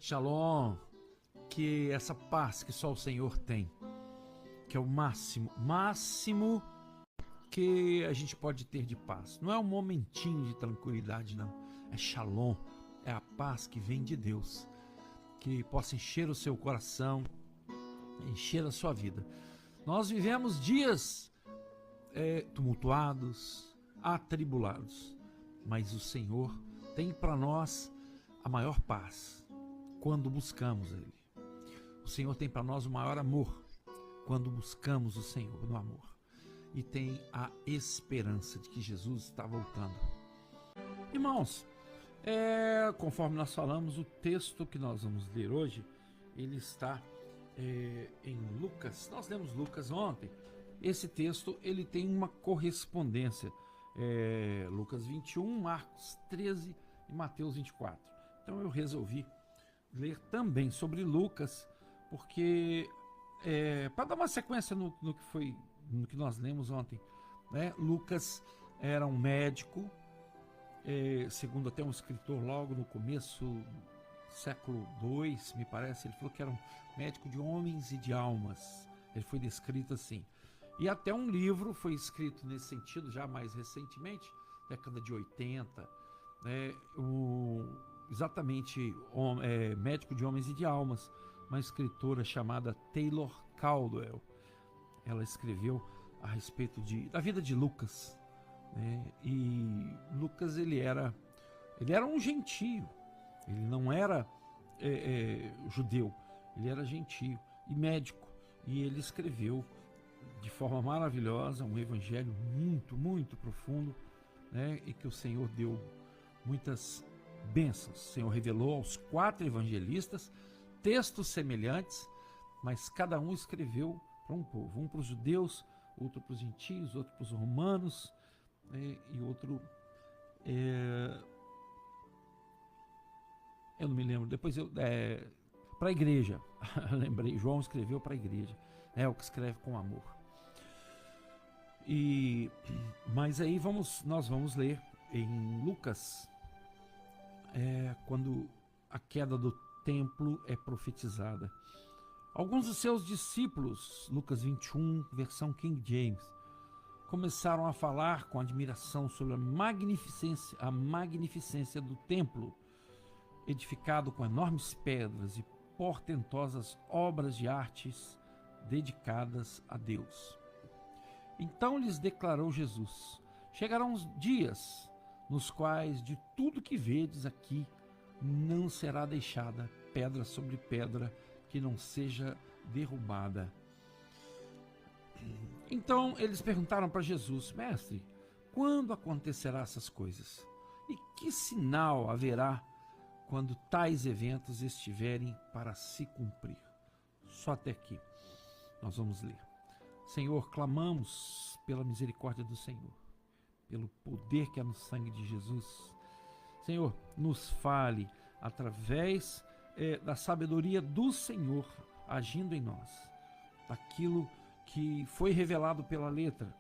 Shalom, que essa paz que só o Senhor tem, que é o máximo que a gente pode ter de paz. Não é um momentinho de tranquilidade, não. É shalom, é a paz que vem de Deus, que possa encher o seu coração, encher a sua vida. Nós vivemos dias tumultuados, atribulados, mas o Senhor tem para nós a maior paz quando buscamos Ele. O Senhor tem para nós o maior amor quando buscamos o Senhor no amor. E tem a esperança de que Jesus está voltando. Irmãos, conforme nós falamos, o texto que nós vamos ler hoje, ele está em Lucas. Nós lemos Lucas ontem. Esse texto ele tem uma correspondência. Lucas 21, Marcos 13 e Mateus 24. Então eu resolvi ler também sobre Lucas, porque para dar uma sequência no que nós lemos ontem, né? Lucas era um médico, segundo até um escritor logo no começo, século II, me parece, ele falou que era um médico de homens e de almas. Ele foi descrito assim. E até um livro foi escrito nesse sentido, já mais recentemente, década de 80, exatamente, médico de homens e de almas, uma escritora chamada Taylor Caldwell. Ela escreveu a respeito da vida de Lucas, né? E Lucas ele era um gentio, ele não era judeu, ele era gentio e médico, e ele escreveu de forma maravilhosa um evangelho muito, muito profundo, né? E que o Senhor deu muitas bênçãos. O Senhor revelou aos 4 evangelistas textos semelhantes, mas cada um escreveu para um povo, um para os judeus, outro para os gentios, outro para os romanos, né? E outro eu não me lembro, depois para a igreja. Lembrei, João escreveu para a igreja, é o que escreve com amor. Mas aí nós vamos ler em Lucas, quando a queda do templo é profetizada. Alguns dos seus discípulos, Lucas 21, versão King James, começaram a falar com admiração sobre a magnificência do templo, edificado com enormes pedras e portentosas obras de artes dedicadas a Deus. Então lhes declarou Jesus: chegarão os dias nos quais de tudo que vedes aqui não será deixada pedra sobre pedra que não seja derrubada. Então eles perguntaram para Jesus: Mestre, quando acontecerá essas coisas? E que sinal haverá quando tais eventos estiverem para se cumprir? Só até aqui nós vamos ler. Senhor, clamamos pela misericórdia do Senhor, pelo poder que há no sangue de Jesus. Senhor, nos fale através da sabedoria do Senhor agindo em nós, daquilo que foi revelado pela letra,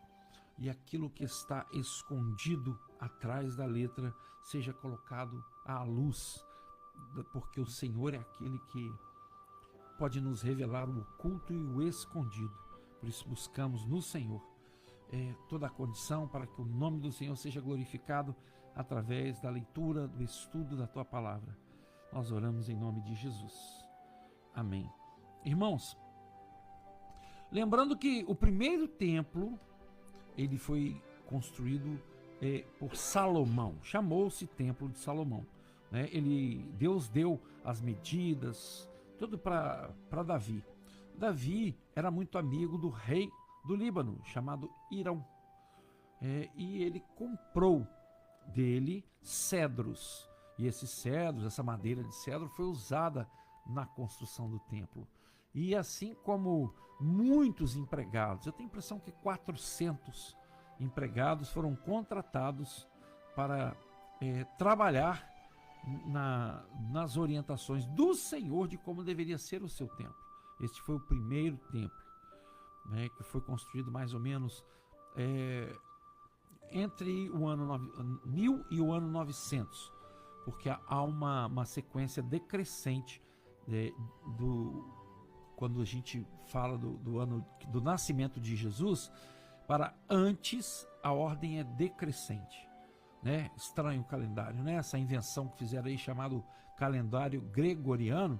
e aquilo que está escondido atrás da letra seja colocado à luz, porque o Senhor é aquele que pode nos revelar o oculto e o escondido. Por isso buscamos no Senhor toda a condição para que o nome do Senhor seja glorificado através da leitura, do estudo da Tua Palavra. Nós oramos em nome de Jesus. Amém. Irmãos, lembrando que o primeiro templo, ele foi construído por Salomão, chamou-se Templo de Salomão, né? Deus deu as medidas, tudo para Davi. Davi era muito amigo do rei do Líbano, chamado Hirão, e ele comprou dele cedros, e esses cedros, essa madeira de cedro foi usada na construção do templo. E assim como muitos empregados, eu tenho a impressão que 400 empregados foram contratados para trabalhar nas orientações do Senhor de como deveria ser o seu templo. Este foi o primeiro templo, né, que foi construído mais ou menos entre o ano 1000 e o ano 900, porque há uma sequência decrescente é, do, quando a gente fala do ano do nascimento de Jesus, para antes a ordem é decrescente, né? Estranho o calendário, né? Essa invenção que fizeram aí chamado calendário gregoriano,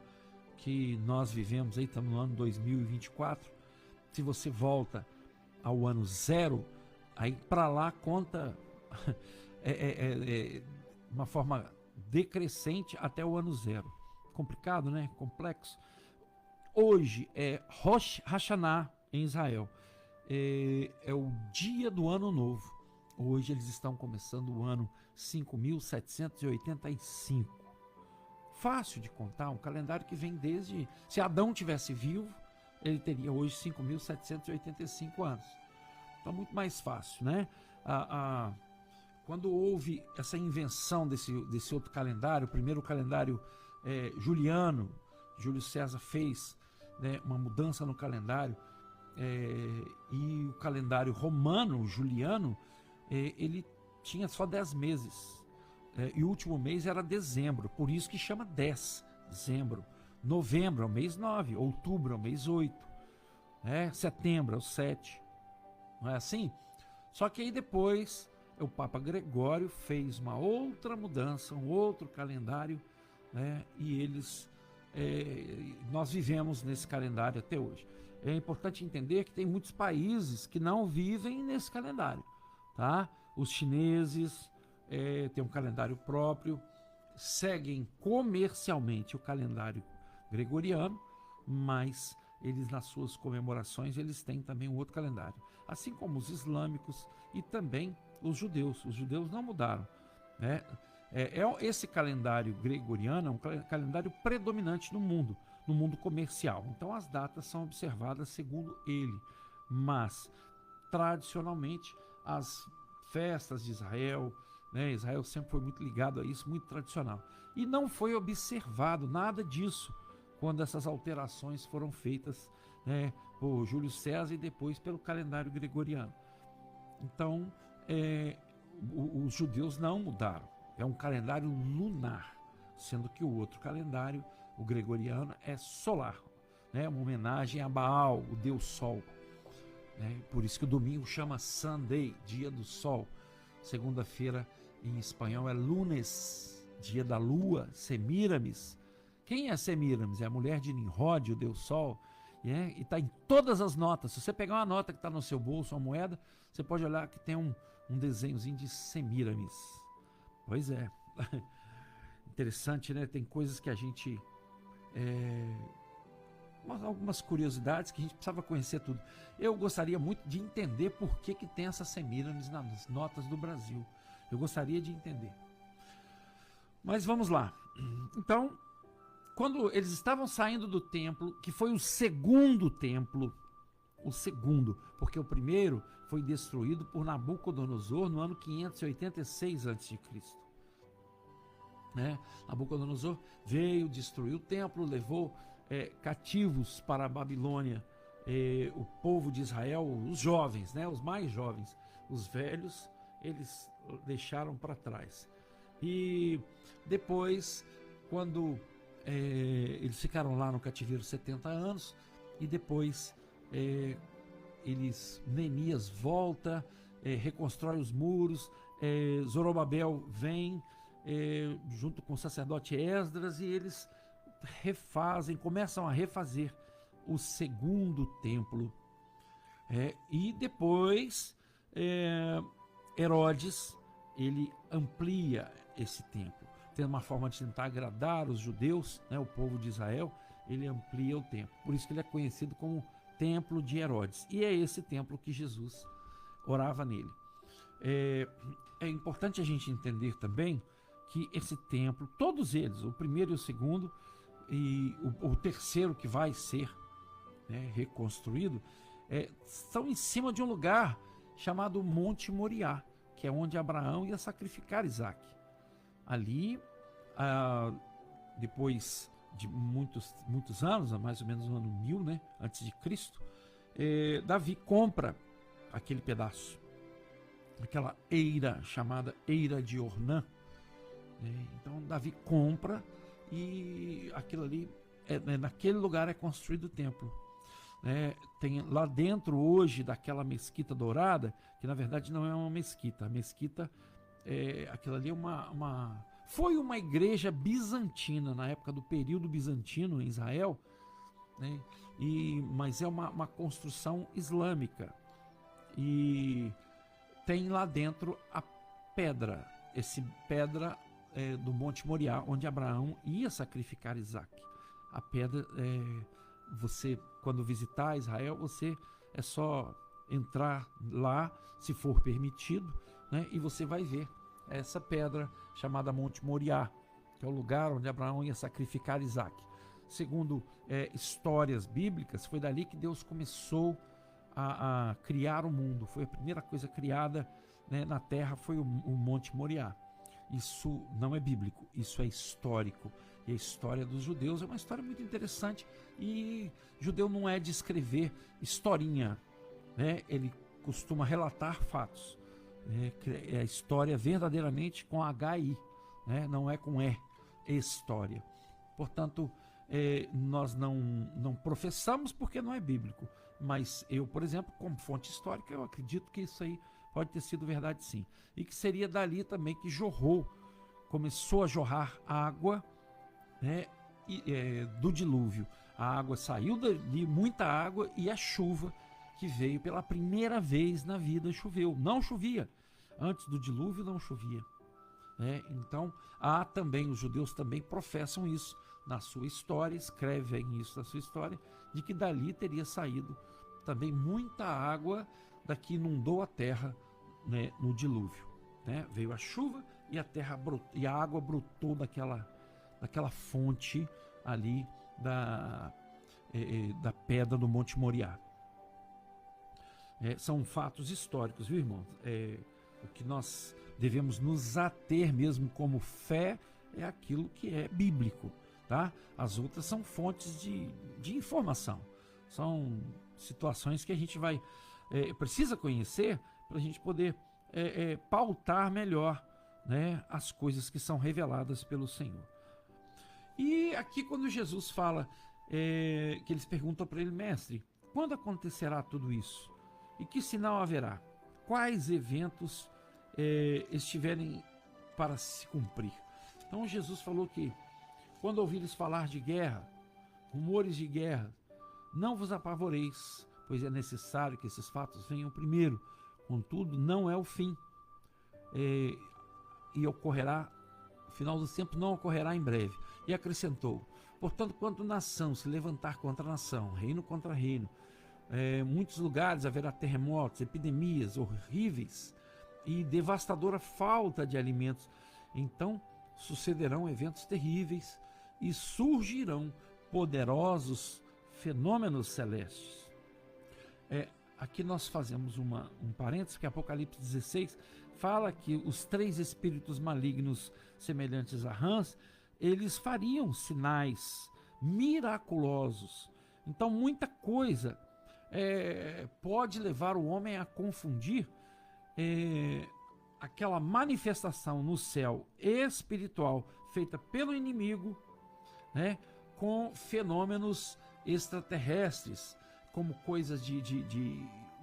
que nós vivemos aí, estamos no ano 2024. Se você volta ao ano zero, aí para lá conta uma forma decrescente até o ano zero. Complicado, né? Complexo. Hoje é Rosh Hashanah em Israel. É o dia do ano novo. Hoje eles estão começando o ano 5.785. Fácil de contar, um calendário que vem desde... Se Adão tivesse vivo, ele teria hoje 5.785 anos. Então, muito mais fácil, né? Quando houve essa invenção desse outro calendário, o primeiro calendário juliano, Júlio César fez, né, uma mudança no calendário, e o calendário romano, juliano, ele tinha só 10 meses. E o último mês era dezembro, por isso que chama 10, dezembro. Novembro é o mês 9, outubro é o mês 8, setembro é o 7. Não é assim? Só que aí depois o Papa Gregório fez uma outra mudança, um outro calendário, né? E nós vivemos nesse calendário até hoje. É importante entender que tem muitos países que não vivem nesse calendário, tá? Os chineses têm um calendário próprio, seguem comercialmente o calendário gregoriano, mas eles, nas suas comemorações, eles têm também um outro calendário, assim como os islâmicos e também os judeus. Os judeus não mudaram, né? Esse calendário gregoriano é um calendário predominante no mundo comercial. Então as datas são observadas segundo ele, mas tradicionalmente as festas de Israel, né? Israel sempre foi muito ligado a isso, muito tradicional. E não foi observado nada disso quando essas alterações foram feitas, né, por Júlio César e depois pelo calendário gregoriano. Então, os judeus não mudaram. É um calendário lunar, sendo que o outro calendário, o gregoriano, é solar, né, uma homenagem a Baal, o deus Sol. Por isso que o domingo chama Sunday, dia do Sol. Segunda-feira, em espanhol, é Lunes, dia da lua, Semíramis. Quem é Semíramis? É a mulher de Nimrod, o deus Sol, e está em todas as notas. Se você pegar uma nota que está no seu bolso, uma moeda, você pode olhar que tem um desenhozinho de Semíramis. Pois é. Interessante, né? Tem coisas que a gente... algumas curiosidades que a gente precisava conhecer tudo. Eu gostaria muito de entender por que tem essas Semíramis nas notas do Brasil. Eu gostaria de entender. Mas vamos lá. Então, quando eles estavam saindo do templo, que foi o segundo templo, porque o primeiro foi destruído por Nabucodonosor no ano 586 a.C. Nabucodonosor veio, destruiu o templo, levou cativos para a Babilônia o povo de Israel, os jovens, os mais jovens. Os velhos eles deixaram para trás. E depois, quando eles ficaram lá no cativeiro 70 anos, e depois Neemias volta, reconstrói os muros, Zorobabel vem junto com o sacerdote Esdras, e eles começam a refazer o segundo templo. E depois Herodes, ele amplia esse templo, tendo uma forma de tentar agradar os judeus, o povo de Israel. Ele amplia o templo, por isso que ele é conhecido como Templo de Herodes, e é esse templo que Jesus orava nele. É importante a gente entender também que esse templo, todos eles, o primeiro e o segundo, e o terceiro que vai ser reconstruído, estão em cima de um lugar chamado Monte Moriá, que é onde Abraão ia sacrificar Isaac. Ali, depois de muitos anos, mais ou menos no ano 1000, antes de Cristo, Davi compra aquele pedaço, aquela eira chamada Eira de Ornã. Então Davi compra, e aquilo ali naquele lugar é construído o templo. Tem lá dentro hoje daquela mesquita dourada, que na verdade não é uma mesquita. A mesquita, aquilo ali foi uma igreja bizantina, na época do período bizantino em Israel, né? Mas é uma construção islâmica. E tem lá dentro a pedra, pedra do Monte Moriá, onde Abraão ia sacrificar Isaac. A pedra, você, quando visitar Israel, você é só entrar lá, se for permitido, né? E você vai ver essa pedra chamada Monte Moriá, que é o lugar onde Abraão ia sacrificar Isaac. Segundo histórias bíblicas, foi dali que Deus começou a criar o mundo. Foi a primeira coisa criada, né, na terra, foi o Monte Moriá. Isso não é bíblico, isso é histórico. E a história dos judeus é uma história muito interessante. E judeu não é de escrever historinha, né? Ele costuma relatar fatos. É a história verdadeiramente com H-I, né? Não é com E, história. Portanto, nós não professamos porque não é bíblico. Mas eu, por exemplo, como fonte histórica, eu acredito que isso aí pode ter sido verdade, sim. E que seria dali também que começou a jorrar água, né, do dilúvio. A água saiu dali, muita água, e a chuva que veio pela primeira vez na vida choveu. Não chovia. Antes do dilúvio não chovia. Então, os judeus também professam isso na sua história, escrevem isso na sua história, de que dali teria saído também muita água da que inundou a terra, né, no dilúvio. Veio a chuva e a água brotou daquela fonte ali da pedra do Monte Moriá. São fatos históricos, viu, irmãos? O que nós devemos nos ater mesmo como fé é aquilo que é bíblico, tá? As outras são fontes de informação, são situações que a gente precisa conhecer para a gente poder pautar melhor, né, as coisas que são reveladas pelo Senhor. E aqui, quando Jesus fala, que eles perguntam para ele: mestre, quando acontecerá tudo isso? E que sinal haverá? Quais eventos estiverem para se cumprir? Então Jesus falou que quando ouvires falar de guerra, rumores de guerra, não vos apavoreis, pois é necessário que esses fatos venham primeiro. Contudo, não é o fim. E ocorrerá, o final dos tempos não ocorrerá em breve. E acrescentou: portanto, quando nação se levantar contra nação, reino contra reino, muitos lugares haverá terremotos, epidemias horríveis e devastadora falta de alimentos. Então sucederão eventos terríveis e surgirão poderosos fenômenos celestes. Aqui nós fazemos um parênteses, que Apocalipse 16 fala que os 3 espíritos malignos semelhantes a rãs, eles fariam sinais miraculosos. Então muita coisa pode levar o homem a confundir aquela manifestação no céu espiritual feita pelo inimigo, né, com fenômenos extraterrestres, como coisas de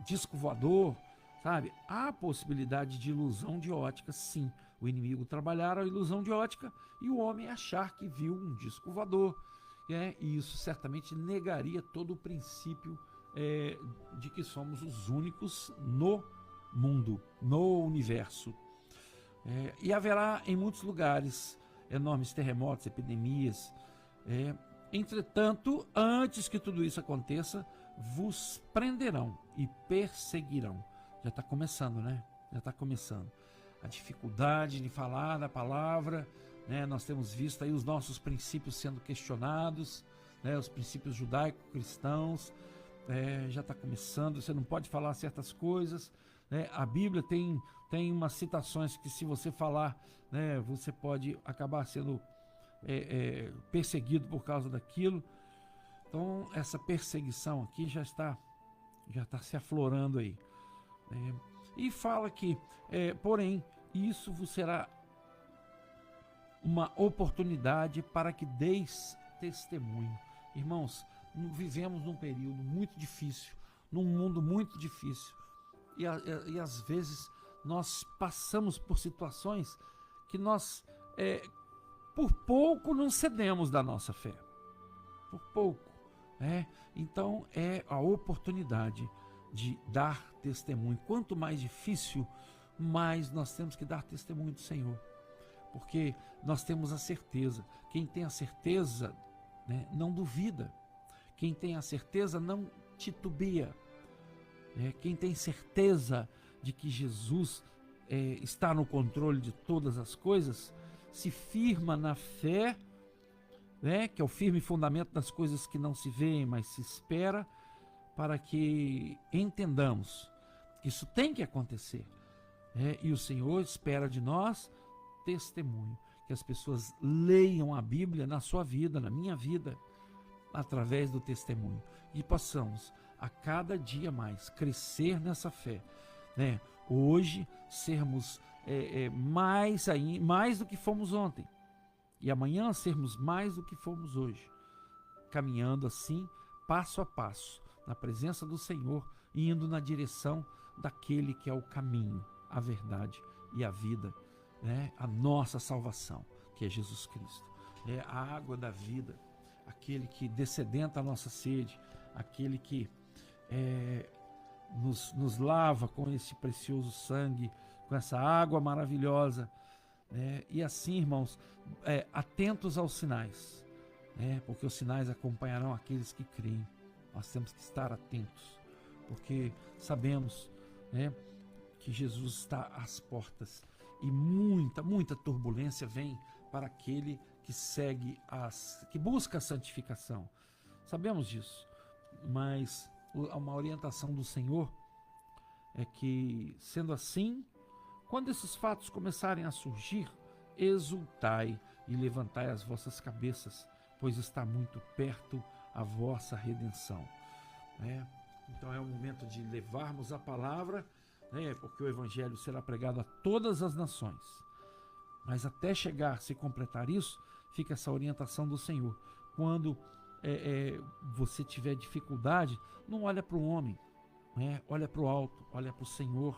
disco voador, sabe? Há possibilidade de ilusão de ótica, sim. O inimigo trabalhar a ilusão de ótica e o homem achar que viu um disco voador, e isso certamente negaria todo o princípio de que somos os únicos no mundo, no universo. E haverá em muitos lugares enormes terremotos, epidemias. Entretanto, antes que tudo isso aconteça, vos prenderão e perseguirão. Já está começando, né? Já está começando. A dificuldade de falar da palavra, né? Nós temos visto aí os nossos princípios sendo questionados, né? Os princípios judaico-cristãos. Já está começando. Você não pode falar certas coisas, né? A Bíblia tem umas citações que, se você falar, né, você pode acabar sendo perseguido por causa daquilo. Então essa perseguição aqui já está se aflorando aí. E fala que, porém, isso vos será uma oportunidade para que deis testemunho. Irmãos, vivemos num período muito difícil, num mundo muito difícil. E às vezes nós passamos por situações que nós, por pouco, não cedemos da nossa fé. Por pouco. Então é a oportunidade de dar testemunho. Quanto mais difícil, mais nós temos que dar testemunho do Senhor. Porque nós temos a certeza. Quem tem a certeza, não duvida. Quem tem a certeza não titubia. Quem tem certeza de que Jesus está no controle de todas as coisas, se firma na fé, que é o firme fundamento das coisas que não se veem, mas se espera, para que entendamos que isso tem que acontecer. E o Senhor espera de nós testemunho, que as pessoas leiam a Bíblia na sua vida, na minha vida, através do testemunho, e possamos a cada dia mais crescer nessa fé, hoje sermos mais do que fomos ontem, e amanhã sermos mais do que fomos hoje, caminhando assim, passo a passo, na presença do Senhor, indo na direção daquele que é o caminho, a verdade e a vida, a nossa salvação, que é Jesus Cristo, a água da vida, aquele que dessedenta a nossa sede, aquele que nos lava com esse precioso sangue, com essa água maravilhosa, e assim, irmãos, atentos aos sinais, porque os sinais acompanharão aqueles que creem. Nós temos que estar atentos, porque sabemos, que Jesus está às portas, e muita turbulência vem para aquele que segue, que busca a santificação. Sabemos disso, mas uma orientação do Senhor é que, sendo assim, quando esses fatos começarem a surgir, exultai e levantai as vossas cabeças, pois está muito perto a vossa redenção. Então é o momento de levarmos a palavra, porque o Evangelho será pregado a todas as nações. Mas até se completar isso, fica essa orientação do Senhor. Quando você tiver dificuldade, não olha para o homem, olha para o alto, olha para o Senhor,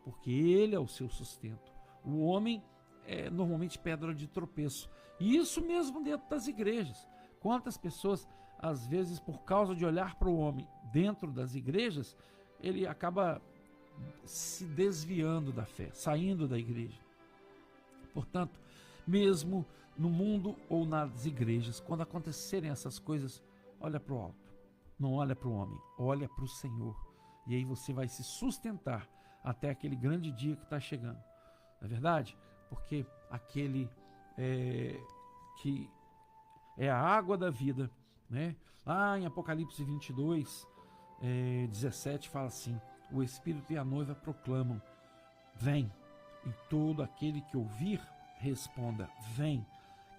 porque Ele é o seu sustento. O homem é normalmente pedra de tropeço. E isso mesmo dentro das igrejas. Quantas pessoas, às vezes, por causa de olhar para o homem dentro das igrejas, ele acaba se desviando da fé, saindo da igreja. Portanto, mesmo no mundo ou nas igrejas, quando acontecerem essas coisas, olha para o alto, não olha para o homem, olha para o Senhor, e aí você vai se sustentar até aquele grande dia que está chegando, não é verdade? Porque aquele que é a água da vida, lá em Apocalipse 22, 17 fala assim: o Espírito e a noiva proclamam: vem. E todo aquele que ouvir, responda: vem.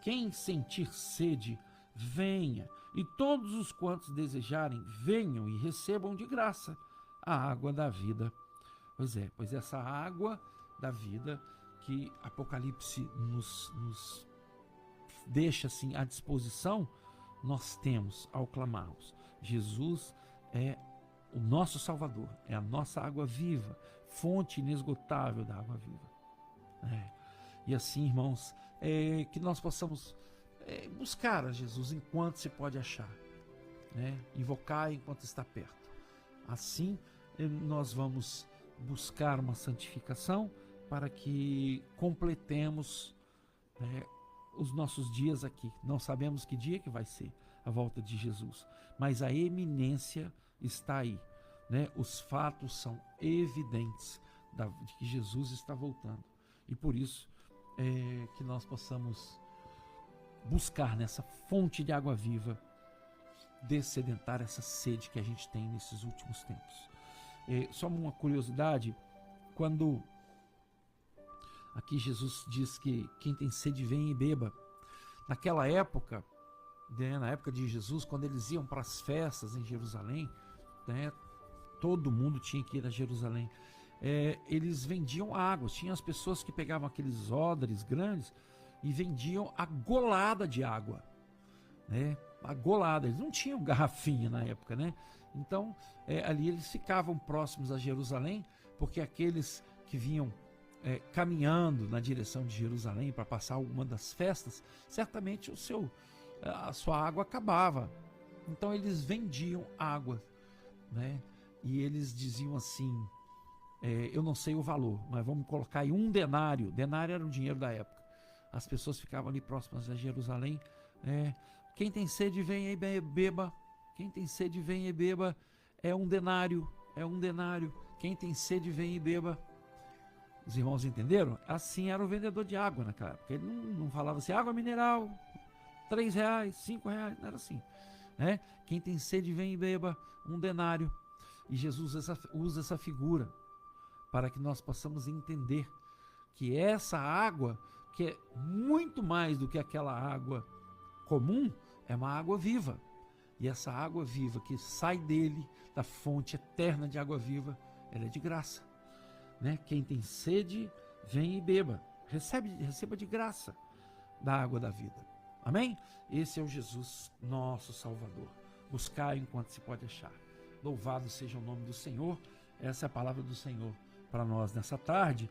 Quem sentir sede, venha. E todos os quantos desejarem, venham e recebam de graça a água da vida. Pois essa água da vida que Apocalipse nos deixa assim à disposição, nós temos ao clamarmos. Jesus é o nosso Salvador, é a nossa água viva, fonte inesgotável da água viva. E assim, irmãos, que nós possamos buscar a Jesus enquanto se pode achar, invocar enquanto está perto. Assim, nós vamos buscar uma santificação para que completemos os nossos dias aqui. Não sabemos que dia que vai ser a volta de Jesus, mas a eminência está aí, Os fatos são evidentes de que Jesus está voltando, e por isso que nós possamos buscar nessa fonte de água viva, dessedentar essa sede que a gente tem nesses últimos tempos. Só uma curiosidade, quando aqui Jesus diz que quem tem sede vem e beba, naquela época, na época de Jesus, quando eles iam para as festas em Jerusalém, todo mundo tinha que ir a Jerusalém, eles vendiam água. Tinha as pessoas que pegavam aqueles odres grandes e vendiam a golada de água, uma golada. Eles não tinham garrafinha na época, né? Então, ali eles ficavam próximos a Jerusalém, porque aqueles que vinham caminhando na direção de Jerusalém para passar alguma das festas, certamente a sua água acabava. Então eles vendiam água, né? E eles diziam assim, eu não sei o valor, mas vamos colocar aí 1 denário. Denário era o dinheiro da época. As pessoas ficavam ali próximas a Jerusalém. Quem tem sede, vem e beba. Quem tem sede, vem e beba. É 1 denário, é 1 denário. Quem tem sede, vem e beba. Os irmãos entenderam? Assim era o vendedor de água naquela época. Ele não falava assim, água mineral, R$3, R$5, não era assim. Né? Quem tem sede, vem e beba, 1 denário. E Jesus usa essa figura para que nós possamos entender que essa água, que é muito mais do que aquela água comum, é uma água viva. E essa água viva que sai dele, da fonte eterna de água viva, ela é de graça. Né? Quem tem sede, vem e beba. Receba de graça da água da vida. Amém? Esse é o Jesus, nosso Salvador. Buscai enquanto se pode achar. Louvado seja o nome do Senhor. Essa é a palavra do Senhor para nós nessa tarde.